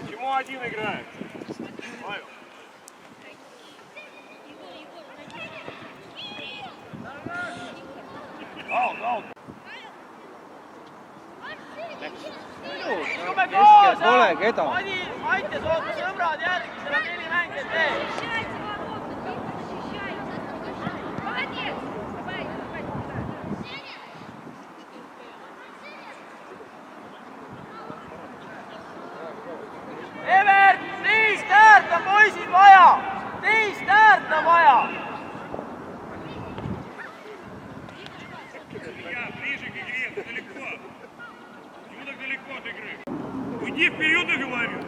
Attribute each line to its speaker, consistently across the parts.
Speaker 1: Почему один играет? Павел. Aul.
Speaker 2: Pole keda.
Speaker 3: Aitas ootas sõbrad järgi, seal on 4 mängijat veel. Evert, teist äärt on poisid vaja! Teist äärt on vaja!
Speaker 1: Уйди вперед, я говорю!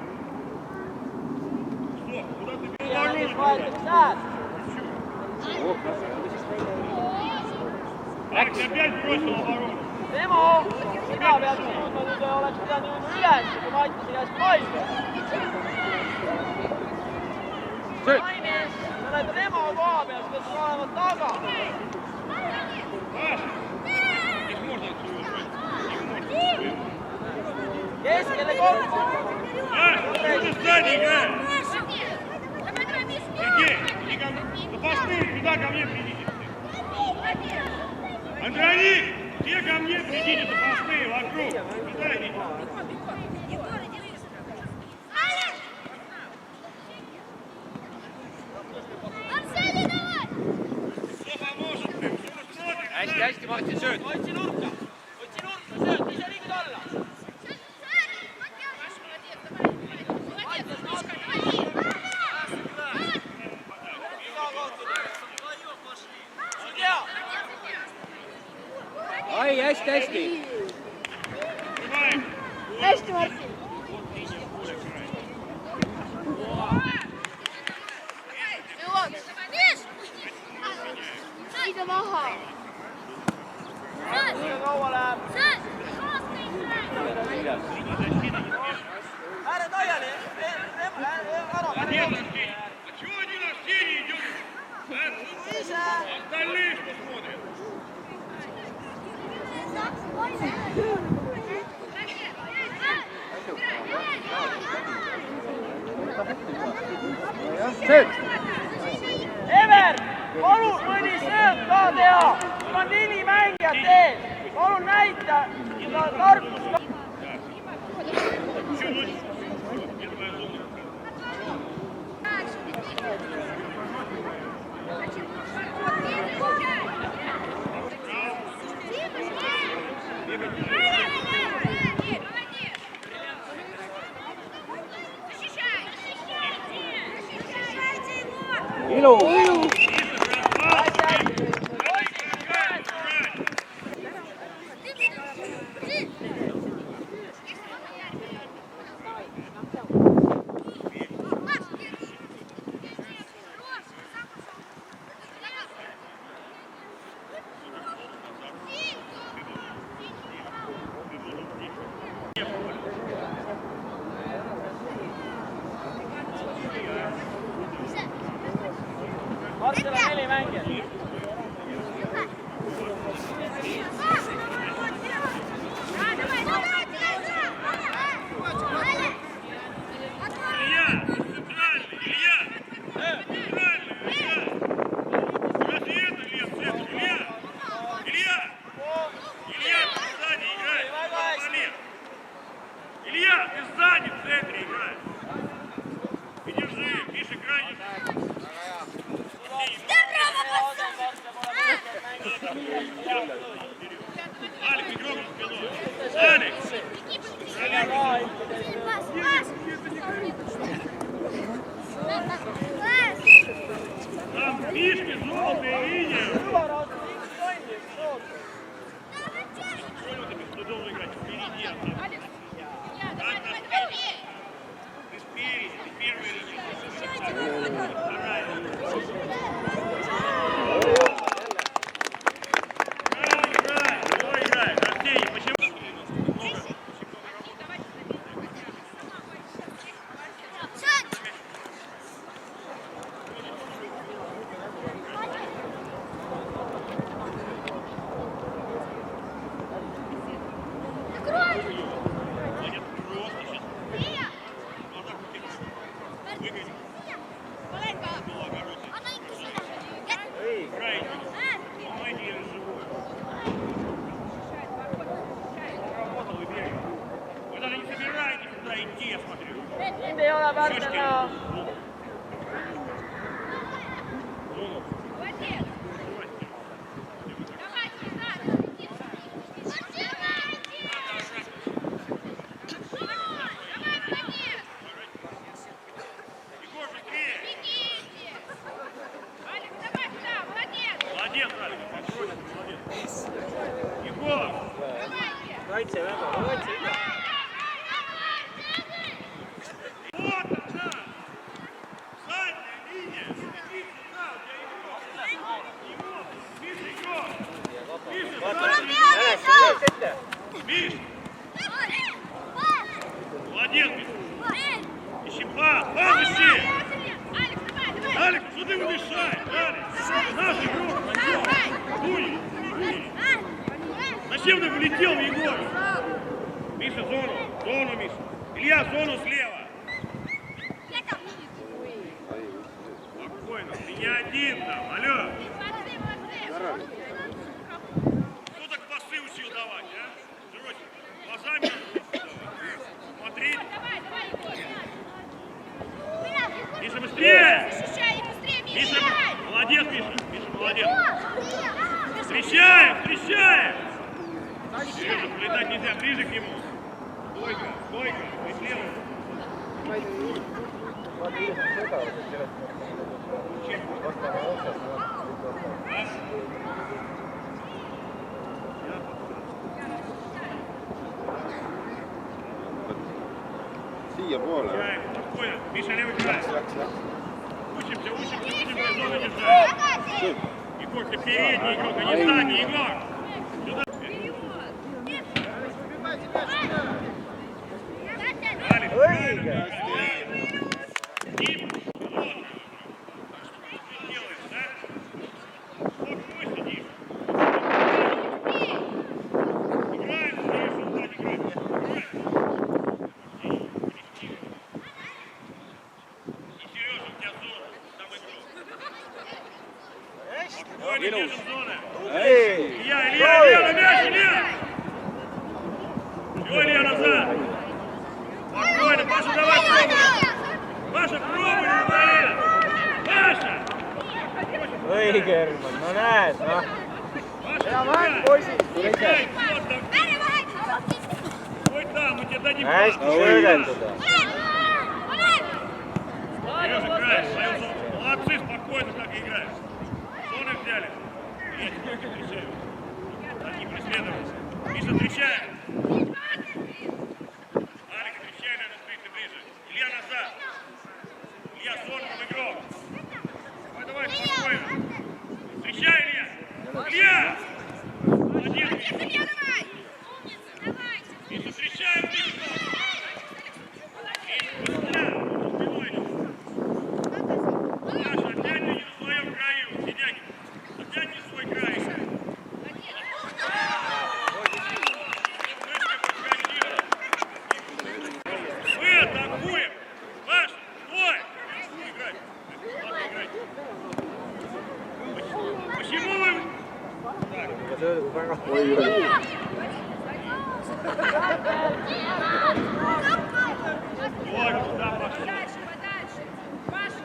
Speaker 1: Что? Куда ты бежишь? Марк опять бросил оборону.
Speaker 3: Temo! Sina pead suutma, kui sa oleks pidanud jõudma üles, kui ma aitasin käest palli. Mainis, sa oled Temo koha peal, sa pead olema taga.
Speaker 1: Здесь можно отсюда брать.
Speaker 3: Keskele kokku!
Speaker 1: Куда сзади играй! Сергей, иди ко мне. Запасные, сюда ко мне придите. Андроник, все ко мне придите, запасные, вокруг. Сюда идите. Кто поможет ты?
Speaker 2: Hästi, Martin, sööd!
Speaker 3: Otsi nurka, sööd, ise liigud alla!
Speaker 2: Ai, hästi!
Speaker 4: Hästi, Martin! Jõuaks! Ida maha!
Speaker 3: Kaua läheb? Ära taiali!
Speaker 1: Чего они на серии идет? Остальные что смотрят?
Speaker 3: Evert, palun mõni sööb ka teha! Sul on 4 mängijat ees! Palun näita seda tarkust ka!
Speaker 2: Ilu!
Speaker 1: Илья, ты сзади в центре играешь. И держи, Миша, крайне. Алекс, игрок за спиной. Алекс! Там фишки желтые, видишь? Понял, ты должен играть впереди, а там. Ты спереди, ты первая линия. Вторая. Играй. Арсений, почему?
Speaker 3: Mind ei ole varten näha.
Speaker 1: Молодец, Алекс, молодец. Егор!
Speaker 2: Kaitse väga, kaitse väga.
Speaker 1: Вот она! Задняя линия! Иди сюда, у тебя игрок! Миша, игрок! Миша, задняя! Миш! Молодец, Миша! Ищи пас! Пас ищи! Алекс, что ты ему мешаешь? Алекс! Наш игрок! Дуй! Зачем ты влетел в Егор? Миша, зону, Миша! Илья, зону слева! Спокойно, ты не один там, алло! Кто так пасы учил давать, а? Жиросик, глазами смотри! Миша, быстрее! Миша, молодец, Миша! Миша, молодец! Встречаем! Сережа, полетать нельзя, ближе к нему! Стойка, преследуй!
Speaker 5: Siia poole.
Speaker 1: Спокойно, Миша, левый край! Учимся, зону держать! Егор, ты передний игрок, а не задний игрок! Сюда! Алекс, правильно! Илья, на мяч, Илья! Все, Илья, назад! Спокойно, Паша, давай пробуй! Паша, пробуй, давай! Паша!
Speaker 2: Õigerman, no näed, noh.
Speaker 1: Hea mäng, poisid! Ой, там, мы тебе дадим пас!
Speaker 2: Hästi söödetud.
Speaker 1: Сережа, играешь, свою зону. Молодцы, спокойно так играешь. Зоны взяли. Я теперь встречаю. Они преследовались. Миша, встречает. Алекс, встречай, наверное, ты ближе. Илья, назад. Илья, зону там игрок. Давай, спокойно. Встречай, Илья. Илья! Молодец. Миша, встречаем, Миша. Саша, опять не на своем краю. Сидяки. Опять не свой край. Мы атакуем. Паша, стой. Играй. Ладно, играй. Почему вы... Так. Вот, да, Паша.
Speaker 6: Подальше, подальше. Паша.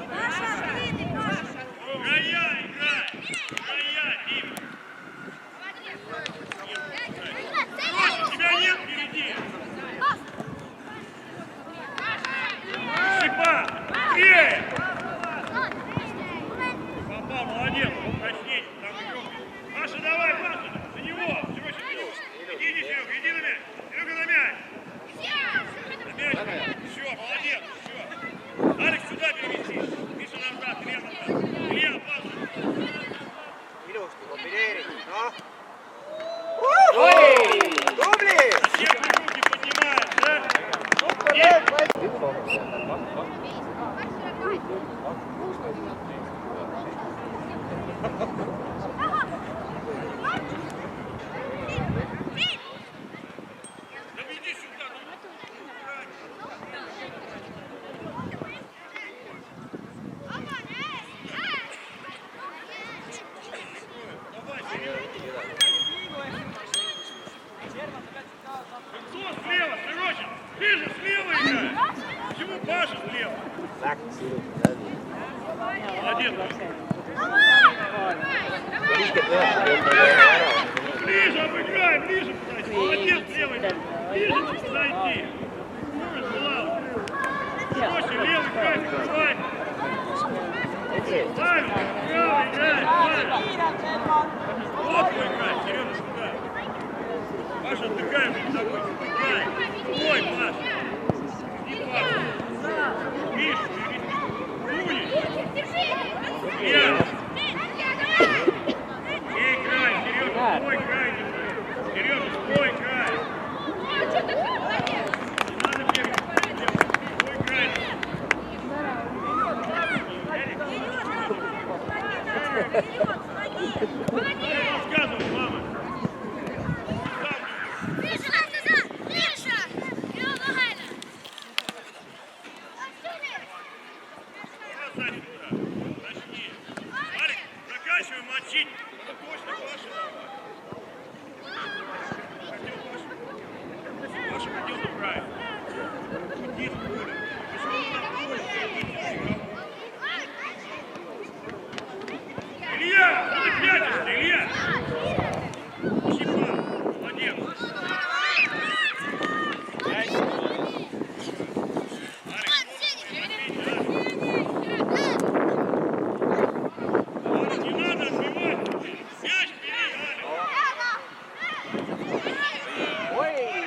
Speaker 6: Паша, открытый, Паша.
Speaker 1: Гая, играй! Гая, Дима! Тебя нет впереди! Шипа! Бей! Попал, молодец, точнее, там игрок. Паша, давай, Паша, за него, Сережа, иди, Серега, иди на мяч, Серега на мяч. На мяч, все, молодец, все. Алекс, сюда перевести, Миша назад, Илья назад. Илья, Паша.
Speaker 2: Ilusti, kombineerid, noh. Oi! Tubli!
Speaker 1: Зачем ты руки поднимаешь, да? Да иди сюда, давай, Серега. Кто слева, Сережа? Ты же слева играешь. Почему Паша слева?
Speaker 2: Läks
Speaker 1: Молодец.
Speaker 2: Viisked üheksa ära.
Speaker 1: Ближе обыграй, ближе подойди. Молодец, левый. Ближе подойди. Проще, левый край закрывай. Правильно, правый играй, правильно. Вот твой край, Сережа, сюда. Паша, отдыхай, такой, отдыхай. Ой, Паша. Не Паша. Миша, Руни. Я. Ей край, Сережа, твой край. Сережа, твой край. Не надо бегать. Твой край. Рассказывай, мама. Сзади туда. Начни. Алик, заканчивай мочить. Это точно Паша давай. Паша хотел направить. Иди в поле. Почему он на поле? Илья, ну ты пятишься, Илья. Щипа, молодец. Не надо отбивать. Мяч бери, Алик.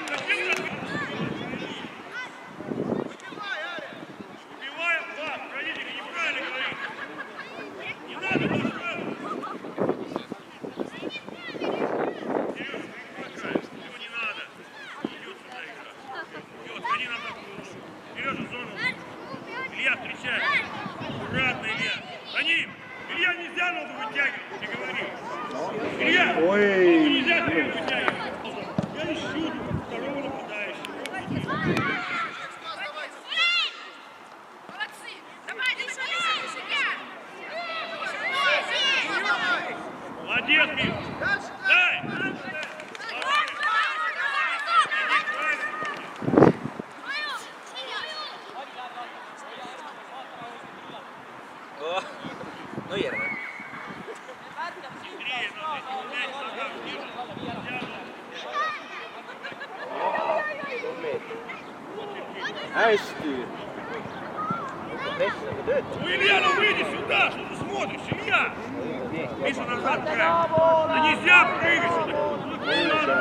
Speaker 1: Зачем ты убиваем вас, родители, неправильно говорите. Не надо подсказывать. Сережа, ты играешь. Его не надо. Идет сюда игра. Идет, ходи на такую. Сережа, зону. Илья, встречай. Аккуратно, Илья. За ним. Илья, нельзя ногу вытягивать, я говорил. Илья, ногу нельзя вперед вытягивать. Я ищу второго нападающего.
Speaker 6: Молодцы. Давай, еще
Speaker 1: Молодец, Миш. Дай.
Speaker 2: no järve.
Speaker 1: Быстрее надо, мяч ногах ниже.
Speaker 2: Hästi. Mees nagu töötab.
Speaker 1: Ну, Илья, ну выйди сюда, что ты смотришь, Илья? Миша, назад край. Да нельзя прыгать сюда. Ну, надо,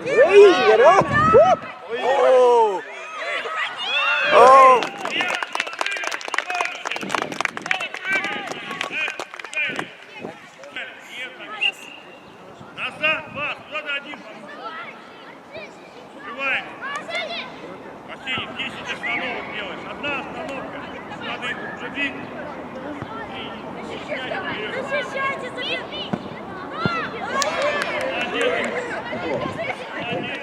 Speaker 2: Õige, noh! Oo! Oo!
Speaker 1: Илья, назад, пас, куда ты один? Открываем. Арсений, 10 остановок делаешь. Одна остановка. Надо их уже двигать.
Speaker 6: Защищайте, забери!
Speaker 1: Молодец. Молодец.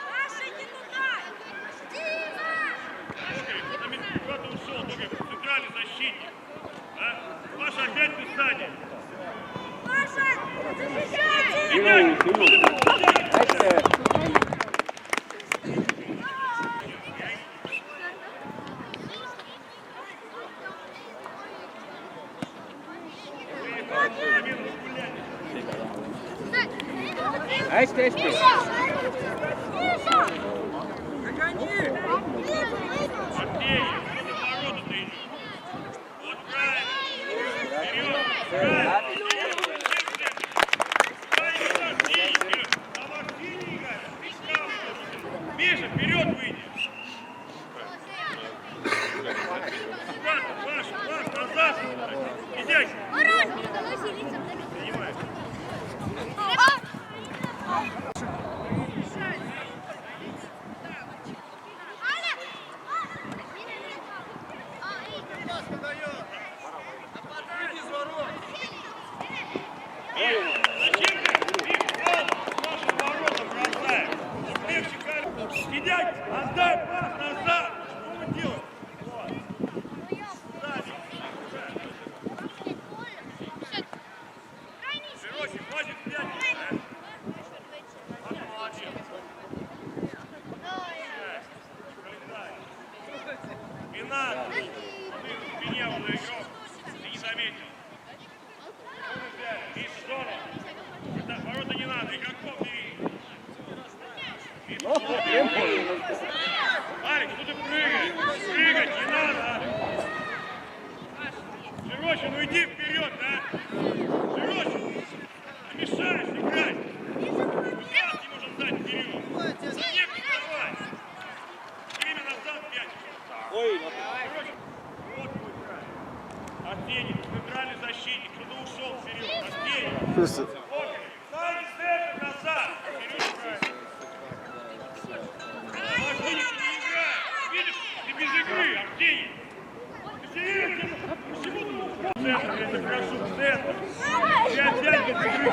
Speaker 6: Паша, иди туда!
Speaker 1: Куда-то ушел, только центральный защитник. А? Паша, опять ты сзади.
Speaker 6: Паша!
Speaker 1: И мяч.
Speaker 2: Hästi, hästi.
Speaker 1: Артемий, это ворота ты идешь. Вот правильно. Вперед, правильно. Миша, вперед выйди! Паш, назад! Иди! Принимай! Зачем ты их наши ворота бросаешь? Вот легче кажется. Сидять, отдай пас назад! Что вы делаете? Вот. Сзади. Широкий, хватит пять. Да? Вот молодец. Спина. Ты в спине был игрок. Ты не заметил. Миша, зону. Ворота не надо, игроков бери. Алекс, ну ты прыгай. Прыгать не надо. Широче, ну иди вперед, да? Широче. Ты мешаешь играть. Пас не можем дать вперед. Не давай. Время назад пять.
Speaker 2: Ой,
Speaker 1: Широче. Вот твой край. Артемий, центральный защитник. Кто-то ушел вперед. Артемий. Сзади, Стефан, назад. Вперед играй. Артемий, ты не играй. Видишь, ты без игры, Артемий. Почему ты в центр? Я тебя прошу, в центр. Ты опять без игры.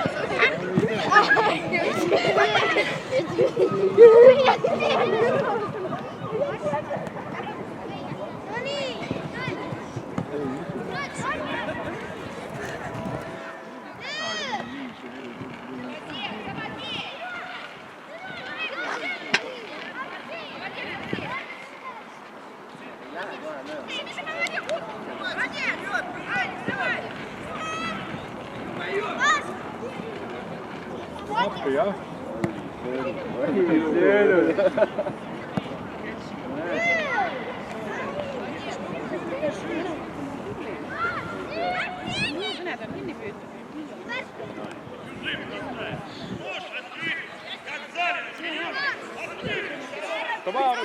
Speaker 5: Ja.
Speaker 1: Ложь, открыть. Как в зале, вперед. Открыть.
Speaker 5: Товарно.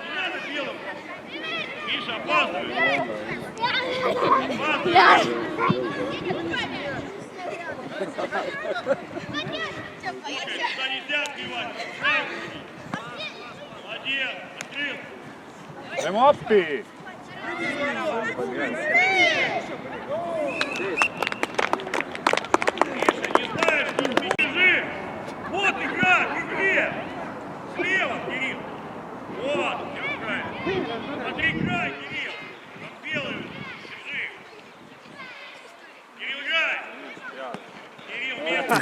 Speaker 1: Не надо белым. Миша, опаздывай. Сюда нельзя отбивать. Молодец, открыл.
Speaker 5: Emoppi.
Speaker 1: Миша, не знаешь, что ты бежи. Вот игра, в игре. Слева, Кирилл. Вот, все правильно. Смотри, играй, Кирилл. Там белый, держи. Кирилл, играй. Кирилл, место.